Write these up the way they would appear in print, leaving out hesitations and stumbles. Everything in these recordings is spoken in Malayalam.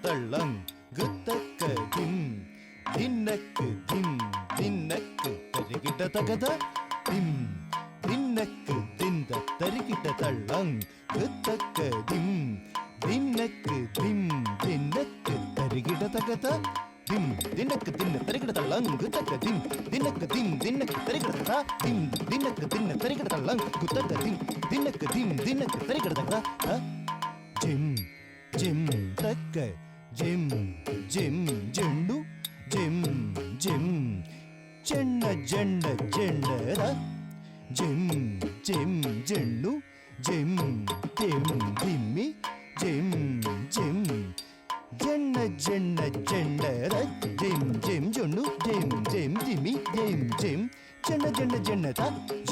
തള്ളം ഗുത്തക്ക ദിം ദിന്നക്ക് ദിം ദിന്നക്ക് തരികിട തകത ദിം ദിന്നക്ക് ദിന്ത തരികിട തള്ളം ഗുത്തക്ക ദിം ദിന്നക്ക് ദിം ദിന്നക്ക് തരികിട തകത ദിം ദിന്നക്ക് ദിന്ന തരികിട തള്ളം ഗുത്തക്ക ദിം ദിന്നക്ക് ദിം ദിന്നക്ക് തരികിട തക ദിം ദിന്നക്ക് ദിന്ന തരികിട തള്ളം ഗുത്തക്ക ദിം ദിന്നക്ക് ദിം ദിന്നക്ക് തരികിട തക ജിം ജിം തക്ക ജിം ജിം ജണ്ണു ജിം ജിം ചെണ്ണ ജണ്ണ ജണ്ണ ജിം ജിം ജണ്ണു ജിം ജിം ജിമ്മി ജിം ജിം ജണ്ണ ജണ്ണ ജണ്ണ ജിം ജിം ജണ്ണു ജിം ജിം ജിമ്മി ജിം ജിം ചെണ്ണ ജണ്ണ ജണ്ണ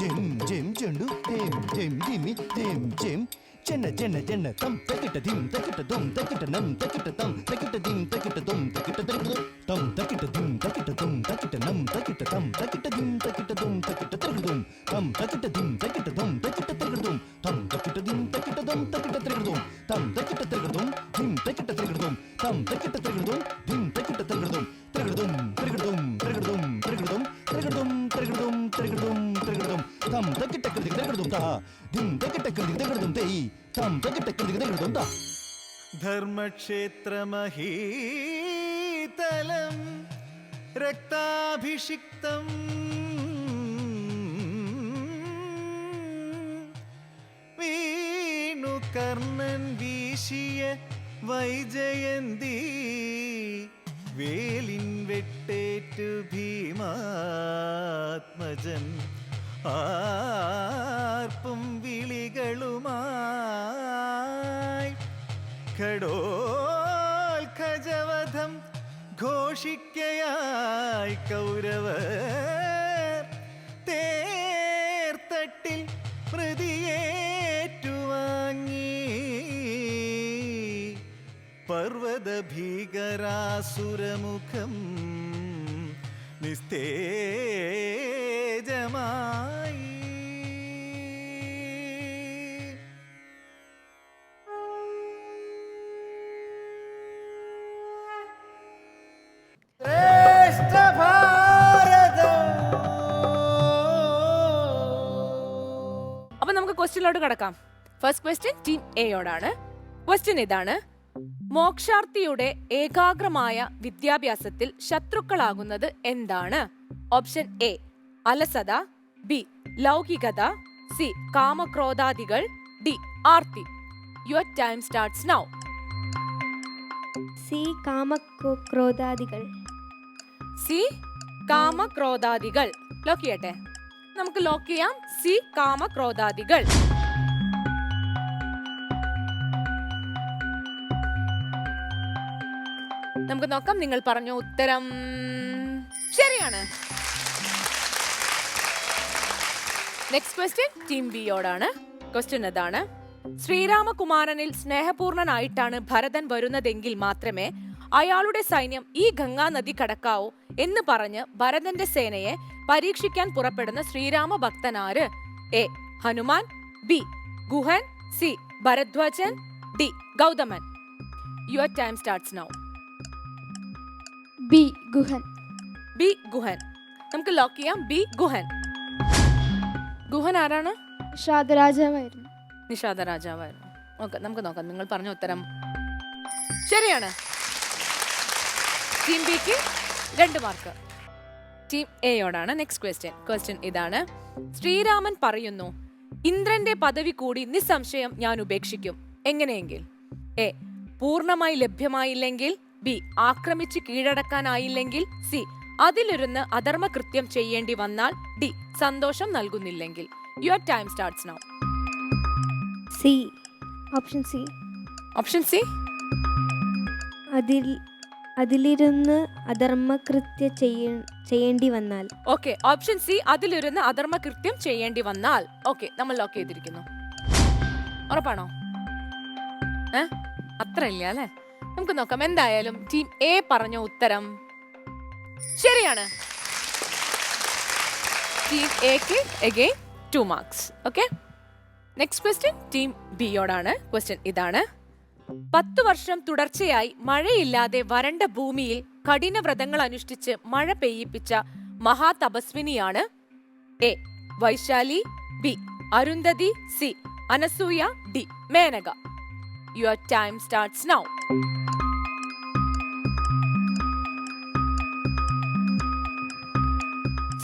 ജിം ജിം ജണ്ണു ജിം ജിം ജിമ്മി ജിം ജിം ചെണ്ണ ചെണ്ണ ചെണ്ണ തം തക്കിട്ട ദിം തക്കിട്ട ദും തക്കിട്ട നം തക്കിട്ട തം തക്കിട്ട ദിം തക്കിട്ട ദും തക്കിട്ട തക്കിട്ട തം തക്കിട്ട ദിം തക്കിട്ട ദും തക്കിട്ട നം തക്കിട്ട തം തക്കിട്ട ദിം തക്കിട്ട ദും തക്കിട്ട തക്കിടും തം തക്കിട്ട ദിം തക്കിട്ട ദും തക്കിട്ട തക്കിടും തം തക്കിട്ട ദിം തക്കിട്ട ദും തക്കിട്ട തക്കിടും തം തക്കിട്ട തക്കിടും ദിം തക്കിട്ട തക്കിടും തം തക്കിട്ട തക്കിടും ദിം തക്കിട്ട തക്കിടും തക്കിടും തക്കിടും തക്കിടും തക്കിടും തക്കിടും തക്കിടും തക്കിടും തക്കിടും തം തക്കിട്ട തക്കിടും ത ദിം തക്കിട്ട തക്കിടും തൈ തം തക്കിട്ട തക്കിടും ത ധർമ്മക്ഷേത്രമഹീതലം രക്താഭിഷിക്തം വീണുകർണൻ വീശിയ വൈജയന്തി വേലിൻ വെട്ടേറ്റു ഭീമാത്മജൻ ആർപ്പും വിളികളുമായി ഖഡോൽഖജവധം ഘോഷിക്കയായി കൗരവർ തേർത്തട്ടിൽ പ്രതിയേറ്റുവാങ്ങി പർവ്വത ഭീകരാസുരമുഖം നിസ്തേജമായി. അപ്പൊ നമുക്ക് ക്വസ്റ്റ്യനിലോട്ട് കടക്കാം. ഫസ്റ്റ് ക്വസ്റ്റ്യൻ ടീം എയോടാണ്. ക്വസ്റ്റ്യൻ ഇതാണ്: മോക്ഷാർത്ഥിയുടെ ഏകാഗ്രമായ വിദ്യാഭ്യാസത്തിൽ ശത്രുക്കളാകുന്നത് എന്താണ്? ഓപ്ഷൻ എ അലസത, ബി ലൗകികത, സി കാമക്രോധാദികൾ, ഡി ആർത്തി. Your time starts now. C കാമക്രോധാദികൾ. സി കാമക്രോധാദികൾ ലോക്ക് ചെയ്യട്ടെ. നമുക്ക് ലോക്ക് ചെയ്യാം. സി കാമക്രോധാദികൾ. നമുക്ക് നോക്കാം. നിങ്ങൾ പറഞ്ഞ ഉത്തരം ശരിയാണ്. നെക്സ്റ്റ് ക്വസ്റ്റ്യൻ ടീം ബിയോടാണ്. ക്വസ്റ്റ്യൻ ഇതാണ്: ശ്രീരാമകുമാരനിൽ സ്നേഹപൂർണനായിട്ടാണ് ഭരതൻ വരുന്നതെങ്കിൽ മാത്രമേ അയാളുടെ സൈന്യം ഈ ഗംഗാ നദി കടക്കാവൂ എന്ന് പറഞ്ഞ് ഭരതന്റെ സേനയെ പരീക്ഷിക്കാൻ പുറപ്പെടുന്ന ശ്രീരാമ ഭക്തനാര്? A Hanuman, B Guhan, C Bharadwajan, D Gautaman. Your time starts now. B Guhan. B Guhan. നമുക്ക് ലോക്ക് ചെയ്യാം. ബി ഗുഹൻ. ഗുഹൻ ആരാണ്? നിഷാദ രാജാവായിരുന്നു. നിഷാദ രാജാവായിരുന്നു. ഓക്കെ, നമുക്ക് നോക്കാം. നിങ്ങൾ പറഞ്ഞ ഉത്തരം ശരിയാണ്. ടീം ബിക്ക് 2 മാർക്ക്. ടീം എയോടാണ് നെക്സ്റ്റ് ക്വസ്റ്റ്യൻ. ക്വസ്റ്റ്യൻ ഇതാണ്: ശ്രീരാമൻ പറയുന്നു, ഇന്ദ്രന്റെ പദവി കൂടി നിസ്സംശയം ഞാൻ ഉപേക്ഷിക്കും. എങ്ങനെയെങ്കിൽ? എ പൂർണ്ണമായി ലഭ്യമായില്ലെങ്കിൽ, ബി ആക്രമിച്ച് കീഴടക്കാനായില്ലെങ്കിൽ, സി അതിലിരുന്ന് അധർമ്മകൃത്യം ചെയ്യേണ്ടി വന്നാൽ, ഡി സന്തോഷം നൽകുന്നില്ലെങ്കിൽ. Your time starts now. C. Option C. Option C. അതിലിരുന്ന് അധർമ്മകൃത്യം ചെയ്യേണ്ടി വന്നാൽ. ഓക്കെ, ഓപ്ഷൻ സി അതിലിരുന്ന് അധർമ്മകൃത്യം ചെയ്യേണ്ടി വന്നാൽ. ഓക്കെ, നമ്മൾ ലോക്ക് ചെയ്തിരിക്കുന്നു. ഉറപ്പാണോ? അത്ര ഇല്ല അല്ലെ? നമുക്ക് നോക്കാം. എന്തായാലും ടീം എ പറഞ്ഞ ഉത്തരം ശരിയാണ്. ടീം എക്ക് again 2 marks. Okay, next question team ബിയോടാണ്. ക്വസ്റ്റ്യൻ ഇതാണ്: 10 വർഷം തുടർച്ചയായി മഴയില്ലാതെ വരണ്ട ഭൂമിയിൽ കഠിന വ്രതങ്ങൾ അനുഷ്ഠിച്ച് മഴ പെയ്യിപ്പിച്ച മഹാതപസ്വിനിയാണ് A Vaishali, B Arundhati, C Anasuya, D Menaka. Your time starts now.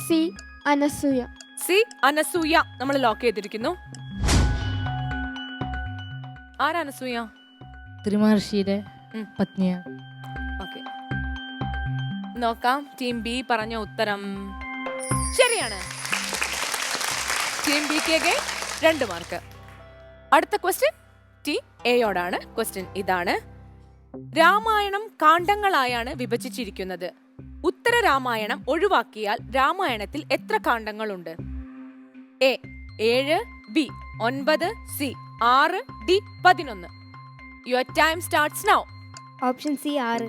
C Anasuya. C Anasuya നമ്മൾ ലോക്ക് ചെയ്തിരിക്കുന്നു. ആരാ അനസൂയ? ത്രിമഹർഷിയുടെ പത്നിയാണ്. ഓക്കെ, നോക്കാം. ടീം ബി പറഞ്ഞ ഉത്തരം ശരിയാണ്. ടീം ബിക്ക് 2 മാർക്ക്. അടുത്ത ക്വസ്റ്റ്യൻ ടീം എയോടാണ്. ക്വസ്റ്റ്യൻ ഇതാണ്: രാമായണം കാണ്ഡങ്ങളായാണ് വിഭജിച്ചിരിക്കുന്നത്. ഉത്തര രാമായണം ഒഴിവാക്കിയാൽ രാമായണത്തിൽ എത്ര കാണ്ഡങ്ങളുണ്ട്? A 7, B 9, C 6, D 11. Your time starts now. Option C 6.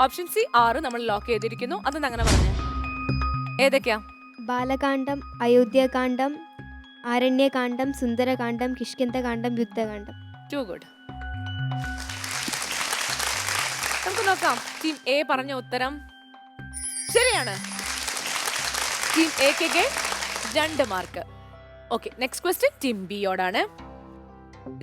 Option C 6 നമ്മൾ ലോക്ക് ചെയ്തിരിക്കുന്നു. അതെന്താ അങ്ങനെ പറഞ്ഞേ? ഏതൊക്കെയാ? ബാലകാന്ഡം, അയോധ്യാകാന്ഡം, ആരണ്യകാന്ഡം, സുന്ദരകാന്ഡം, കിഷ്കിന്ധകാന്ഡം, യുദ്ധകാന്ഡം. Too good. നമുക്ക് നോക്കാം. ടീം എ പറഞ്ഞ ഉത്തരം ശരിയാണ്. ടീം എക്ക് 2 mark. Okay, next question team ബിയോടാണ്.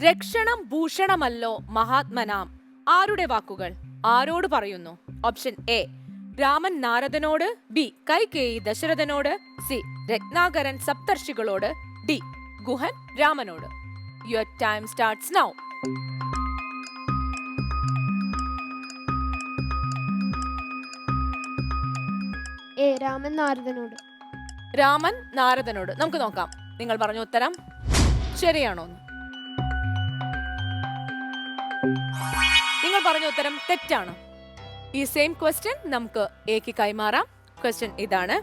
രക്ഷണം ഭൂഷണമല്ലോ മഹാത്മനാം ആരുടെ വാക്കുകൾ ആരോട് പറയുന്നു? ഓപ്ഷൻ എ രാമൻ നാരദനോട്, ബി കൈകേയി ദശരഥനോട്, സി രത്നാകരൻ സപ്തർഷികളോട്, ഡി ഗുഹൻ രാമനോട്. Your time starts now. A Raman നാരദനോട്. രാമൻ നാരദനോട്. നമുക്ക് നോക്കാം നിങ്ങൾ പറഞ്ഞ ഉത്തരം ശരിയാണോ? നിങ്ങൾ പറഞ്ഞ ഉത്തരം തെറ്റാണ്. ഈ സെയിം ക്വസ്റ്റ്യൻ നമുക്ക് എക്ക് കൈമാറാം. ക്വസ്റ്റ്യൻ ഇതാണ്: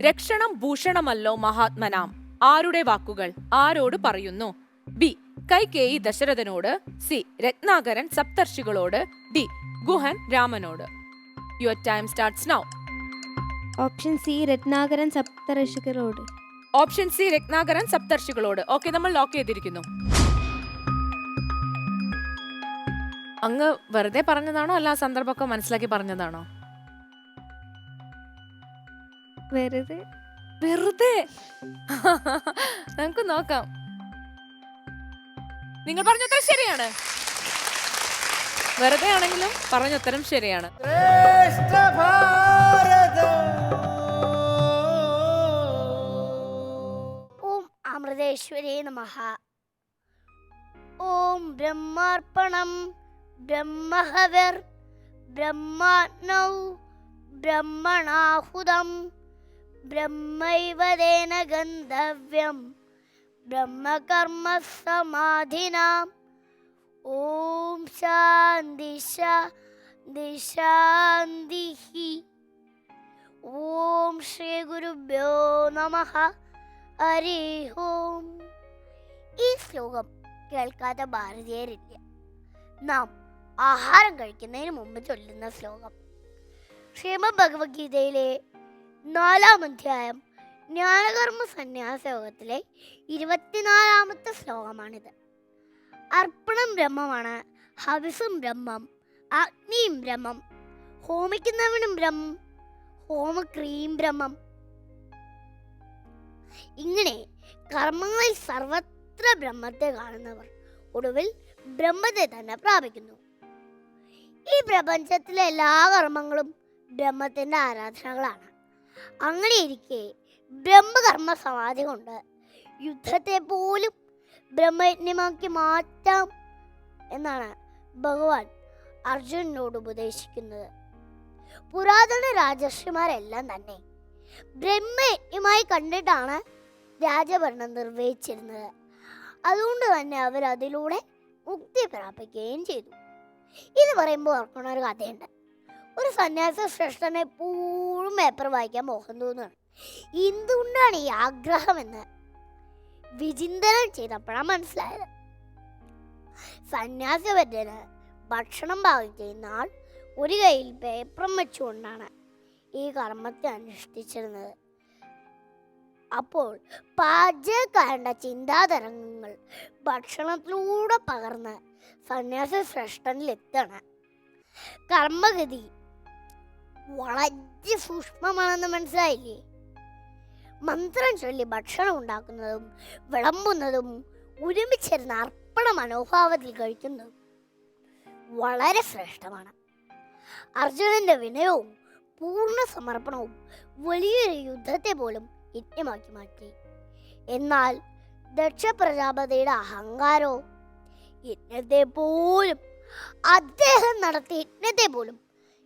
രക്ഷണം ഭൂഷണമല്ലോ മഹാത്മനാം ആരുടെ വാക്കുകൾ ആരോട് പറയുന്നു? ബി കൈകേയി ദശരഥനോട്, സി രത്നാകരൻ സപ്തർഷികളോട്, ഡി ഗുഹൻ രാമനോട്. Your time starts now. Option C Ratnakaran സപ്തർഷികളോട്. ഓപ്ഷൻ സി രത്നാകരൻ സപ്തർഷികളോട്. ഓക്കെ, നമ്മൾ ലോക്ക് ചെയ്തിരിക്കുന്നു. അങ്ങ് വെറുതെ പറഞ്ഞതാണോ അല്ല സന്ദർഭമൊക്കെ മനസ്സിലാക്കി പറഞ്ഞതാണോ? വെറുതെ. വെറുതെ. നമുക്ക് നോക്കാം. നിങ്ങൾ പറഞ്ഞ ഉത്തരം ശരിയാണ്. വെറുതെ ആണെങ്കിലും പറഞ്ഞ ഉത്തരം ശരിയാണ്. ശ്രേഷ്ഠ ഭാരതം. ഓം അമൃതേശ്വരേ നമഃ. ഓം ബ്രഹ്മാർപ്പണം ബ്രഹ്മഹവിർ ബ്രഹ്മാഗ്നൗ ബ്രഹ്മണാഹുതം ബ്രഹ്മൈവതേന ഗന്ധവ്യം ബ്രഹ്മകർമ്മ സമാധിനാ. ഓം ശാന്തി ശാന്തി ശാന്തി. ഓം ശ്രീ ഗുരുഭ്യോ നമഃ. ഹരി ഓം. ഈ ശ്ലോകം കേൾക്കാത്ത ഭാരതീയരില്ല. നാം ആഹാരം കഴിക്കുന്നതിന് മുമ്പ് ചൊല്ലുന്ന ശ്ലോകം. ശ്രീമദ് ഭഗവത്ഗീതയിലെ 4-ാം അധ്യായം ജ്ഞാനകർമ്മ സന്യാസ യോഗത്തിലെ 24-ാമത്തെ ശ്ലോകമാണിത്. അർപ്പണം ബ്രഹ്മമാണ്, ഹവിസും ബ്രഹ്മം, അഗ്നിയും ബ്രഹ്മം, ഹോമിക്കുന്നവനും ബ്രഹ്മം, ഹോമക്രിയയും ബ്രഹ്മം. ഇങ്ങനെ കർമ്മങ്ങളിൽ സർവത്ര ബ്രഹ്മത്തെ കാണുന്നവർ ഒടുവിൽ ബ്രഹ്മത്തെ തന്നെ പ്രാപിക്കുന്നു. ഈ പ്രപഞ്ചത്തിലെ എല്ലാ കർമ്മങ്ങളും ബ്രഹ്മത്തിന്റെ ആരാധനകളാണ്. അങ്ങനെയിരിക്കെ ബ്രഹ്മകർമ്മ സമാധി കൊണ്ട് യുദ്ധത്തെ പോലും ബ്രഹ്മയജ്ഞമാക്കി മാറ്റാം എന്നാണ് ഭഗവാൻ അർജുനനോട് ഉപദേശിക്കുന്നത്. പുരാതന രാജർഷിമാരെല്ലാം തന്നെ ബ്രഹ്മയജ്ഞമായി കണ്ടിട്ടാണ് രാജഭരണം നിർവഹിച്ചിരുന്നത്. അതുകൊണ്ട് തന്നെ അവർ അതിലൂടെ മുക്തി പ്രാപിക്കുകയും ചെയ്തു. ഇത് പറയുമ്പോൾ ഓർക്കണ ഒരു കഥയുണ്ട്. ഒരു സന്യാസ ശ്രേഷ്ഠന് എപ്പോഴും പേപ്പർ വായിക്കാൻ മോഹം തോന്നുകയാണ്. എന്തുകൊണ്ടാണ് ഈ ആഗ്രഹമെന്ന് വിചിന്തനം ചെയ്തപ്പോഴാണ് മനസ്സിലായത്. സന്യാസിവര്യന് ഭക്ഷണം പാകം ചെയ്യുന്ന ആൾ ഒരു കയ്യിൽ പേപ്പറും വെച്ചുകൊണ്ടാണ് ഈ കർമ്മത്തെ അനുഷ്ഠിച്ചിരുന്നത്. അപ്പോൾ പാചകക്കാരൻ്റെ ചിന്താതരംഗങ്ങൾ ഭക്ഷണത്തിലൂടെ പകർന്ന് സന്യാസ ശ്രേഷ്ഠനിലെത്താണ്. കർമ്മഗതി വളരെ സൂക്ഷ്മമാണെന്ന് മനസ്സിലായില്ലേ? മന്ത്രം ചൊല്ലി ഭക്ഷണം ഉണ്ടാക്കുന്നതും വിളമ്പുന്നതും ഒരുമിച്ചിരുന്ന അർപ്പണ മനോഭാവത്തിൽ കഴിക്കുന്നതും വളരെ ശ്രേഷ്ഠമാണ്. അർജുനന്റെ വിനയവും പൂർണ്ണ സമർപ്പണവും വലിയൊരു യുദ്ധത്തെ പോലും യജ്ഞമാക്കി മാറ്റി. എന്നാൽ ദക്ഷ പ്രജാപതിയുടെ അഹങ്കാരോ അദ്ദേഹം നടത്തിയ യജ്ഞത്തെ പോലും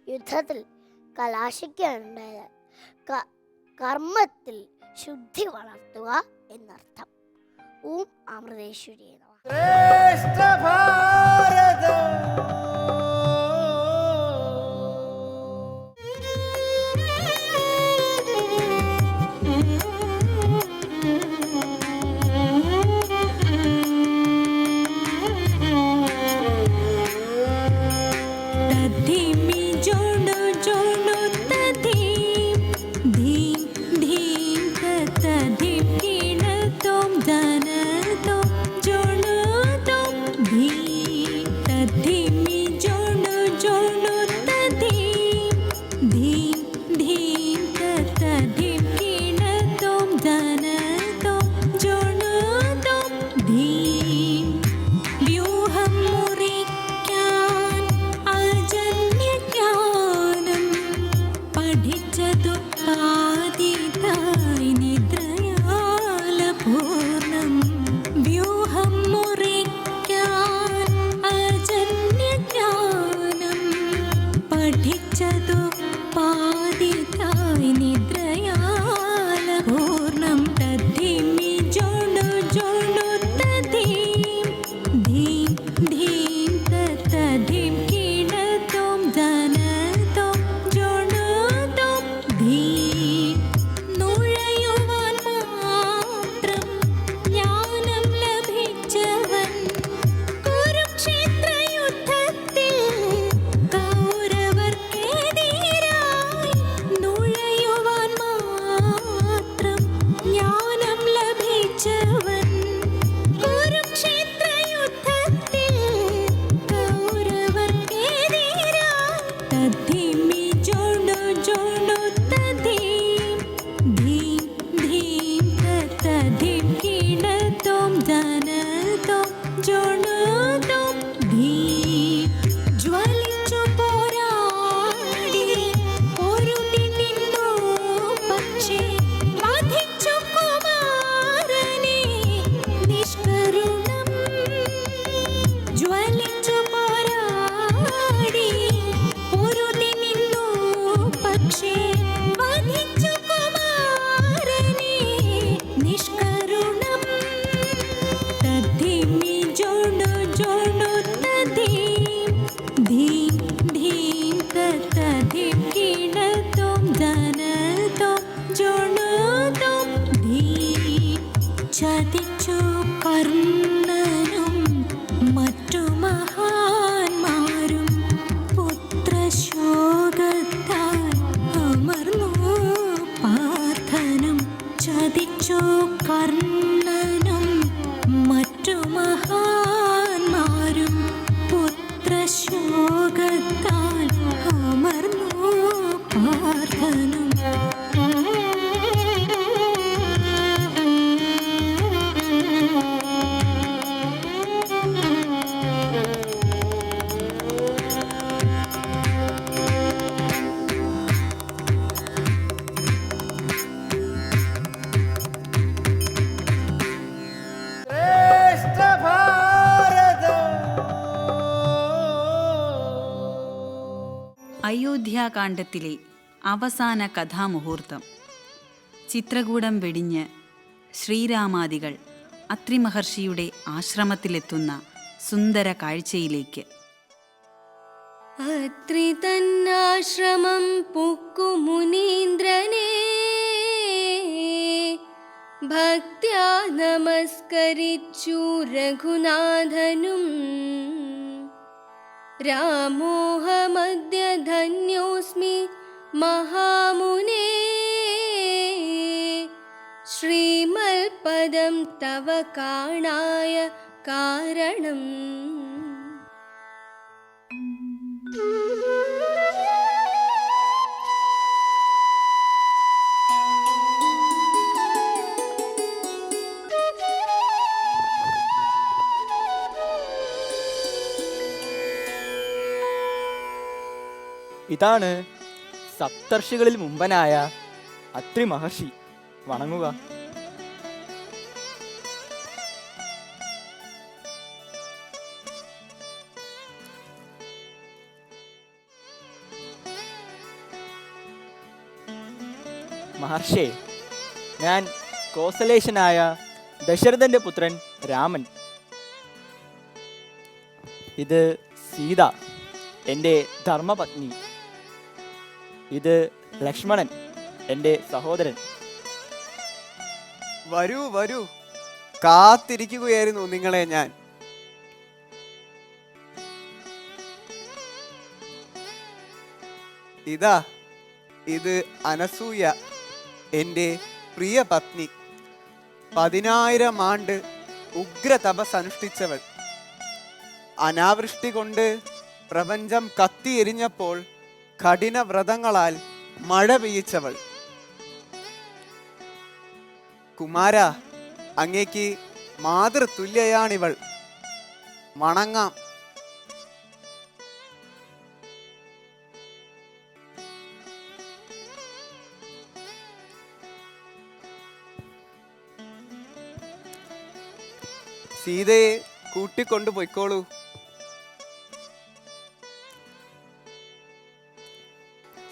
യുദ്ധത്തിൽ കലാശിക്കാനുണ്ടായത്. കർമ്മത്തിൽ ശുദ്ധി വളർത്തുക എന്നർത്ഥം. ഓം അമൃതേശ്വരി നമഃ. ശ്രേഷ്ഠ ഭാരതം. അയോധ്യാകാന്ഡത്തിലെ അവസാന കഥാമുഹൂർത്തം. ചിത്രകൂടം വെടിഞ്ഞ് ശ്രീരാമാദികൾ അത്രി മഹർഷിയുടെ ആശ്രമത്തിലെത്തുന്ന സുന്ദര കാഴ്ചയിലേക്ക്. അത്രി തന്നാശ്രമം പുക്കു മുനീന്ദ്രനെ ഭക്ത്യാ നമസ്കരിച്ചു രഘുനാഥനും. രാമോഹമദ്യ ധന്യോസ്മി മഹാമുനേ ശ്രീമൽപദം തവ കാണായ കാരണം. ഇതാണ് സപ്തർഷികളിൽ മുമ്പനായ അത്രി മഹർഷി. വണങ്ങുക. മഹർഷേ, ഞാൻ കോസലേശനായ ദശരഥന്റെ പുത്രൻ രാമൻ. ഇത് സീത, എൻ്റെ ധർമ്മപത്നി. ഇത് ലക്ഷ്മണൻ, എൻ്റെ സഹോദരൻ. വരൂ വരൂ, കാത്തിരിക്കുകയായിരുന്നു നിങ്ങളെ ഞാൻ. ഇതാ, ഇത് അനസൂയ, എൻ്റെ പ്രിയ പത്നി. 10,000 ആണ്ട് ഉഗ്ര തപസ് അനുഷ്ഠിച്ചവൾ. അനാവൃഷ്ടി കൊണ്ട് പ്രപഞ്ചം കത്തിയെരിഞ്ഞപ്പോൾ കഠിന വ്രതങ്ങളാൽ മഴ പെയ്യിച്ചവൾ. കുമാര, അങ്ങേക്ക് മാതൃതുല്യയാണിവൾ. വണങ്ങാം. സീതയെ കൂട്ടിക്കൊണ്ടു പോയിക്കോളൂ.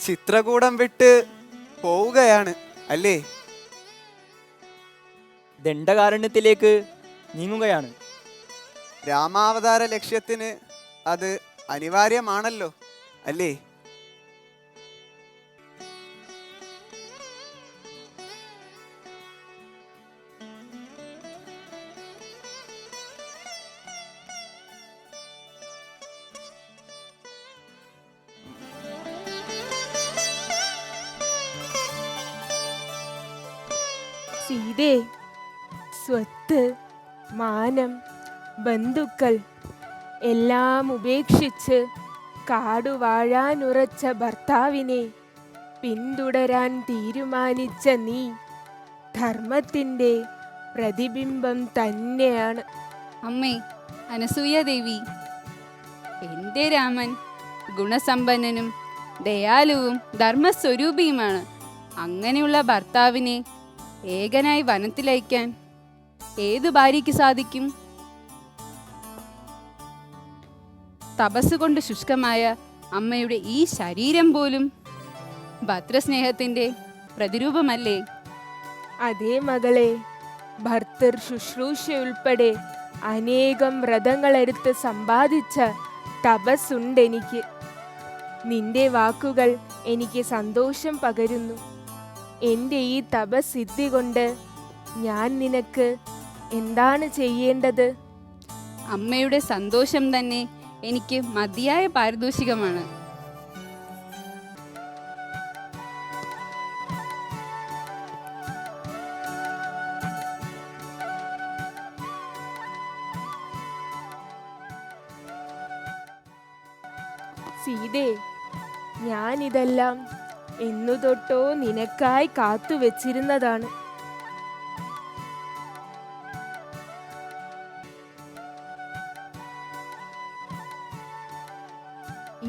ചിത്രകൂടം വിട്ട് പോവുകയാണ് അല്ലേ? ദണ്ഡകാരണ്യത്തിലേക്ക് നീങ്ങുകയാണ്. രാമാവതാര ലക്ഷ്യത്തിന് അത് അനിവാര്യമാണല്ലോ അല്ലേ? സീതേ, സ്വത്ത്, മാനം, ബന്ധുക്കൾ എല്ലാം ഉപേക്ഷിച്ച് കാടുവാഴാനുറച്ച ഭർത്താവിനെ പിന്തുടരാൻ തീരുമാനിച്ച നീ ധർമ്മത്തിൻ്റെ പ്രതിബിംബം തന്നെയാണ്. അമ്മേ അനസൂയ ദേവി, എൻ്റെ രാമൻ ഗുണസമ്പന്നനും ദയാലുവും ധർമ്മസ്വരൂപിയുമാണ്. അങ്ങനെയുള്ള ഭർത്താവിനെ ഏകനായി വനത്തിലയക്കാൻ ഏതു ഭാര്യയ്ക്ക് സാധിക്കും? തപസ് കൊണ്ട് ശുഷ്കമായ അമ്മയുടെ ഈ ശരീരം പോലും ഭർത്തൃസ്നേഹത്തിൻ്റെ പ്രതിരൂപമല്ലേ? അതേ മകളെ, ഭർത്തൃ ശുശ്രൂഷയുൾപ്പെടെ അനേകം വ്രതങ്ങളെടുത്ത് സമ്പാദിച്ച തപസ്സുണ്ടെനിക്ക്. നിന്റെ വാക്കുകൾ എനിക്ക് സന്തോഷം പകരുന്നു. എൻ്റെ ഈ തപസ്സിദ്ധി കൊണ്ട് ഞാൻ നിനക്ക് എന്താണ് ചെയ്യേണ്ടത്? അമ്മയുടെ സന്തോഷം തന്നെ എനിക്ക് മതിയായ പാരിതോഷികമാണ്. സീതേ, ഞാനിതെല്ലാം എന്നു തൊട്ടോ നിനക്കായി കാത്തുവച്ചിരുന്നതാണ്.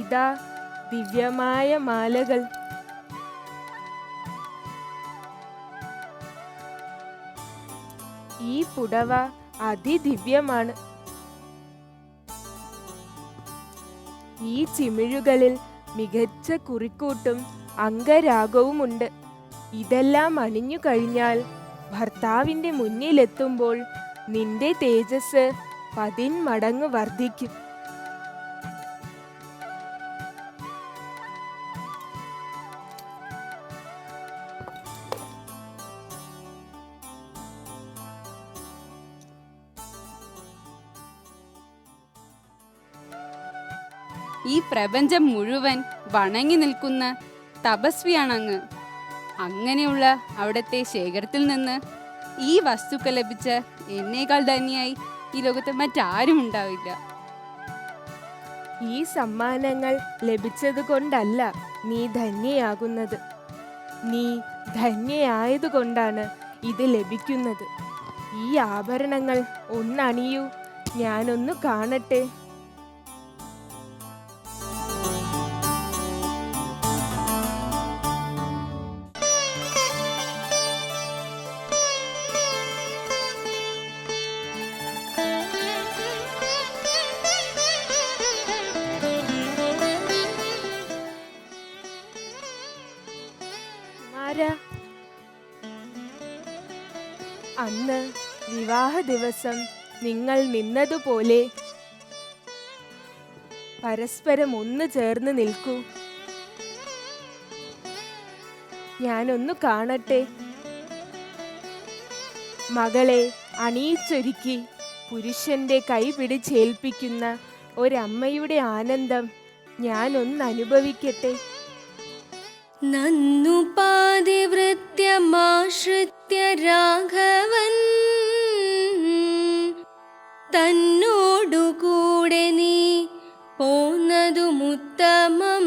ഇതാ ദിവ്യമായ മാലകൾ. ഈ പുടവ അതിദിവ്യമാണ്. ഈ ചിമിഴുകളിൽ മികച്ച കുറിക്കൂട്ടും അംഗരാഗവുമുണ്ട്. ഇതെല്ലാം അണിഞ്ഞു കഴിഞ്ഞാൽ ഭർത്താവിൻ്റെ മുന്നിലെത്തുമ്പോൾ നിന്റെ തേജസ് 10 മടങ്ങ് വർദ്ധിക്കും. ഈ പ്രപഞ്ചം മുഴുവൻ വണങ്ങി നിൽക്കുന്ന തപസ്വിയാണങ്ങ്. അങ്ങനെയുള്ള അവിടുത്തെ ശേഖരത്തിൽ നിന്ന് ഈ വസ്തുക്കൾ ലഭിച്ച എന്നേക്കാൾ ധന്യായി ഈ ലോകത്ത് മറ്റാരും ഉണ്ടാവില്ല. ഈ സമ്മാനങ്ങൾ ലഭിച്ചത് കൊണ്ടല്ല നീ ധന്യയാകുന്നത്. നീ ധന്യയായതുകൊണ്ടാണ് ഇത് ലഭിക്കുന്നത്. ഈ ആഭരണങ്ങൾ ഒന്നണിയൂ, ഞാനൊന്നു കാണട്ടെ. ആരാ? അന്ന് വിവാഹ ദിവസം നിങ്ങൾ നിന്നതുപോലെ പരസ്പരം ഒന്ന് ചേർന്ന് നിൽക്കൂ. ഞാനൊന്നു കാണട്ടെ. മകളെ അണിയിച്ചൊരുക്കി പുരുഷന്റെ കൈ പിടിച്ചേൽപ്പിക്കുന്ന ഒരമ്മയുടെ ആനന്ദം ഞാനൊന്ന് അനുഭവിക്കട്ടെ. നന്നു പാതിവൃത്യമാശ്രിത്യ രാഘവൻ തന്നോടുകൂടെ നീ പോന്നതുമുത്തമം.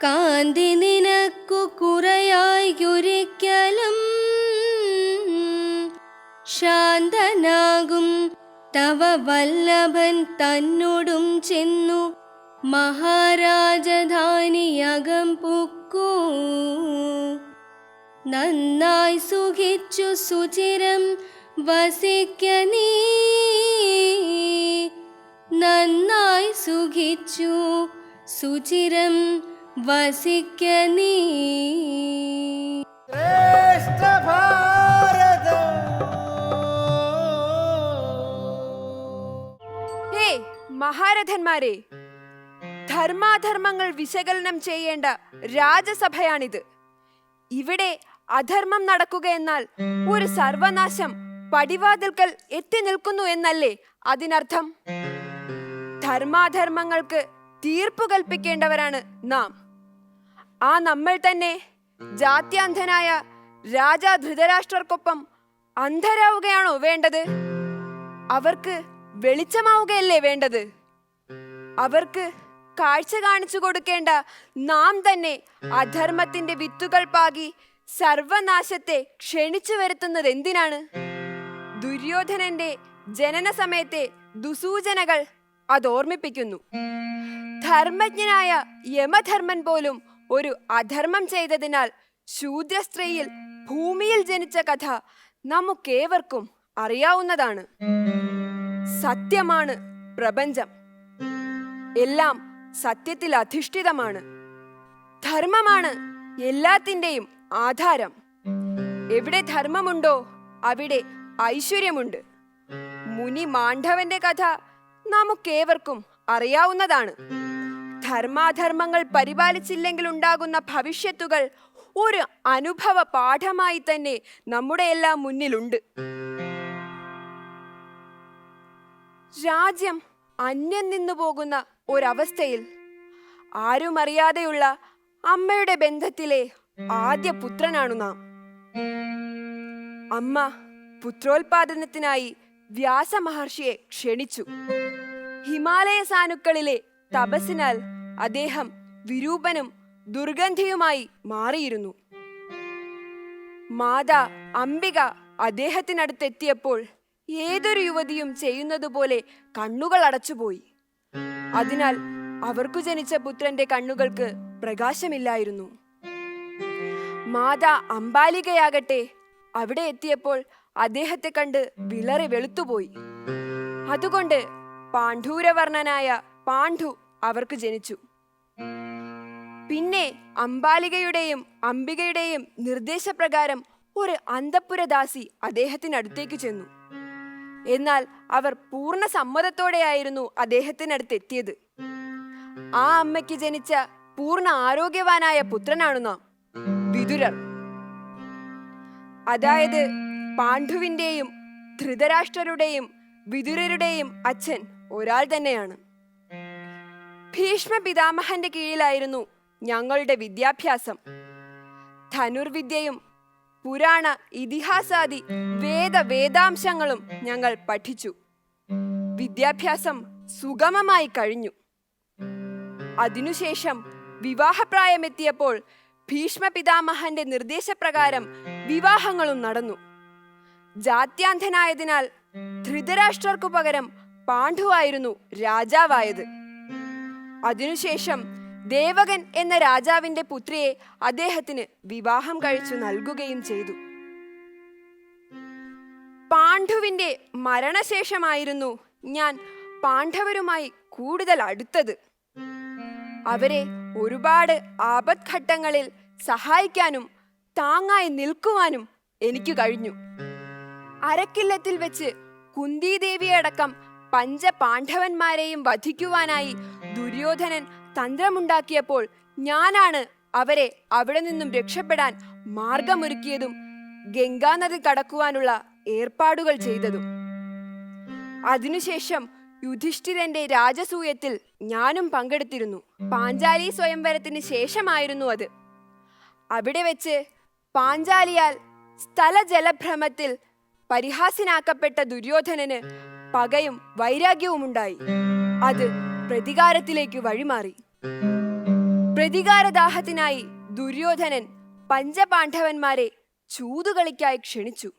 കാന്തി നിനക്കു കുറയായൊരിക്കലും ശാന്തനാകും തവ വല്ലഭൻ തന്നോടും ചെന്നു മഹാരാജധാനിയകം പുക്കൂ. നന്നായി സുഖിച്ചു സുചിരം വസിക്ക നീ, നന്നായി സുഖിച്ചു സുചിരം വസിക്ക നീ. ഹേ മഹാരഥന്മാരെ, ധർമാധർമ്മങ്ങൾ വിശകലനം ചെയ്യേണ്ട രാജസഭയാണിത്. ഇവിടെ അധർമ്മം നടക്കുക എന്നാൽ ഒരു സർവനാശം പടിവാതിൽക്കൽ എത്തി നിൽക്കുന്നു എന്നല്ലേ അതിനർത്ഥം? ധർമാധർമ്മങ്ങൾക്ക് തീർപ്പു കൽപ്പിക്കേണ്ടവരാണ് നാം. ആ നമ്മൾ തന്നെ ജാത്യാന്ധനായ രാജാ ധൃതരാഷ്ട്രർക്കൊപ്പം അന്ധരാവുകയാണോ വേണ്ടത്? അവർക്ക് വെളിച്ചമാവുകയല്ലേ വേണ്ടത്? അവർക്ക് കാഴ്ച കാണിച്ചു കൊടുക്കേണ്ട നാം തന്നെ അധർമ്മത്തിന്റെ വിത്തുകൾ പാകി സർവനാശത്തെ ക്ഷണിച്ചു വരുത്തുന്നത് എന്തിനാണ്? ദുര്യോധനന്റെ ജനന സമയത്തെ ദുസൂചനകൾ അതോർമ്മിപ്പിക്കുന്നു. ധർമ്മജ്ഞനായ യമധർമ്മൻ പോലും ഒരു അധർമ്മം ചെയ്തതിനാൽ ശൂദ്ര സ്ത്രീയിൽ ഭൂമിയിൽ ജനിച്ച കഥ നമുക്കേവർക്കും അറിയാവുന്നതാണ്. സത്യമാണ് പ്രപഞ്ചം. എല്ലാം സത്യത്തിൽ അധിഷ്ഠിതമാണ്. ധർമ്മമാണ് എല്ലാത്തിൻ്റെയും ആധാരം. എവിടെ ധർമ്മമുണ്ടോ അവിടെ ഐശ്വര്യമുണ്ട്. മുനി മാണ്ഡവന്റെ കഥ നമുക്കേവർക്കും അറിയാവുന്നതാണ്. ധർമാധർമ്മങ്ങൾ പരിപാലിച്ചില്ലെങ്കിൽ ഉണ്ടാകുന്ന ഭവിഷ്യത്തുകൾ ഒരു അനുഭവ പാഠമായി തന്നെ നമ്മുടെ എല്ലാം മുന്നിലുണ്ട്. രാജ്യം അന്യം നിന്നു പോകുന്ന ഒരവസ്ഥയിൽ ആരും അറിയാതെയുള്ള അമ്മയുടെ ബന്ധത്തിലെ ആദ്യ പുത്രനാണു നാം. അമ്മ പുത്രോൽപാദനത്തിനായി വ്യാസമഹർഷിയെ ക്ഷണിച്ചു. ഹിമാലയ സാനുക്കളിലെ തപസ്സിനാൽ അദ്ദേഹം വിരൂപനും ദുർഗന്ധിയുമായി മാറിയിരുന്നു. മാതാ അംബിക അദ്ദേഹത്തിനടുത്തെത്തിയപ്പോൾ ഏതൊരു യുവതിയും ചെയ്യുന്നതുപോലെ കണ്ണുകൾ അടച്ചുപോയി. അതിനാൽ അവർക്കു ജനിച്ച പുത്രന്റെ കണ്ണുകൾക്ക് പ്രകാശമില്ലായിരുന്നു. മാതാ അംബാലികയാകട്ടെ അവിടെ എത്തിയപ്പോൾ അദ്ദേഹത്തെ കണ്ട് വിളറി വെളുത്തുപോയി. അതുകൊണ്ട് പാണ്ഡൂരവർണ്ണനായ പാണ്ഡു അവർക്ക് ജനിച്ചു. പിന്നെ അംബാലികയുടെയും അംബികയുടെയും നിർദ്ദേശപ്രകാരം ഒരു അന്തഃപുരദാസി അദ്ദേഹത്തിനടുത്തേക്ക് ചെന്നു. എന്നാൽ അവർ പൂർണ്ണ സമ്മതത്തോടെയായിരുന്നു അദ്ദേഹത്തിനടുത്ത് എത്തിയത്. ആ അമ്മയ്ക്ക് ജനിച്ച പൂർണ്ണ ആരോഗ്യവാനായ പുത്രനാണു നാം, വിതുരർ. അതായത് പാണ്ഡുവിന്റെയും ധൃതരാഷ്ട്രരുടെയും വിതുരരുടെയും അച്ഛൻ ഒരാൾ തന്നെയാണ്. ഭീഷ്മ പിതാമഹന്റെ കീഴിലായിരുന്നു ഞങ്ങളുടെ വിദ്യാഭ്യാസം. ധനുർവിദ്യയും പുരാണ ഇതിഹാസാദി വേദാംശങ്ങളും ഞങ്ങൾ പഠിച്ചു. വിദ്യാഭ്യാസം സുഗമമായി കഴിഞ്ഞു. അതിനുശേഷം വിവാഹപ്രായമെത്തിയപ്പോൾ ഭീഷ്മ പിതാമഹന്റെ നിർദ്ദേശപ്രകാരം വിവാഹങ്ങളും നടന്നു. ജാത്യാന്ധനായതിനാൽ ധൃതരാഷ്ട്രർക്കു പകരം പാണ്ഡുവായിരുന്നു രാജാവായത്. അതിനുശേഷം ദേവകൻ എന്ന രാജാവിന്റെ പുത്രിയെ അദ്ദേഹത്തിന് വിവാഹം കഴിച്ചു നൽകുകയും ചെയ്തു. പാണ്ഡുവിന്റെ മരണശേഷമായിരുന്നു ഞാൻ പാണ്ഡവരുമായി കൂടുതൽ അടുത്തത്. അവരെ ഒരുപാട് ആപത്ഘട്ടങ്ങളിൽ സഹായിക്കാനും താങ്ങായി നിൽക്കുവാനും എനിക്ക് കഴിഞ്ഞു. അരക്കില്ലത്തിൽ വെച്ച് കുന്തിദേവിയടക്കം പഞ്ചപാണ്ഡവന്മാരെയും വധിക്കുവാനായി ദുര്യോധനൻ തന്ത്രമുണ്ടാക്കിയപ്പോൾ ഞാനാണ് അവരെ അവിടെ നിന്നും രക്ഷപ്പെടാൻ മാർഗമൊരുക്കിയതും ഗംഗാനദി കടക്കുവാനുള്ള ഏർപ്പാടുകൾ ചെയ്തതും. അതിനുശേഷം യുധിഷ്ഠിരന്റെ രാജസൂയത്തിൽ ഞാനും പങ്കെടുത്തിരുന്നു. പാഞ്ചാലി സ്വയംവരത്തിന് ശേഷമായിരുന്നു അത്. അവിടെ വെച്ച് പാഞ്ചാലിയാൽ സ്ഥലജലഭ്രമത്തിൽ പരിഹാസ്യനാക്കപ്പെട്ട ദുര്യോധനന് പകയും വൈരാഗ്യവുമുണ്ടായി. അത് പ്രതികാരത്തിലേക്ക് വഴിമാറി. പ്രതികാരദാഹത്തിനായി ദുര്യോധനൻ പഞ്ചപാണ്ഡവന്മാരെ ചൂതുകളിക്കായി ക്ഷണിച്ചു.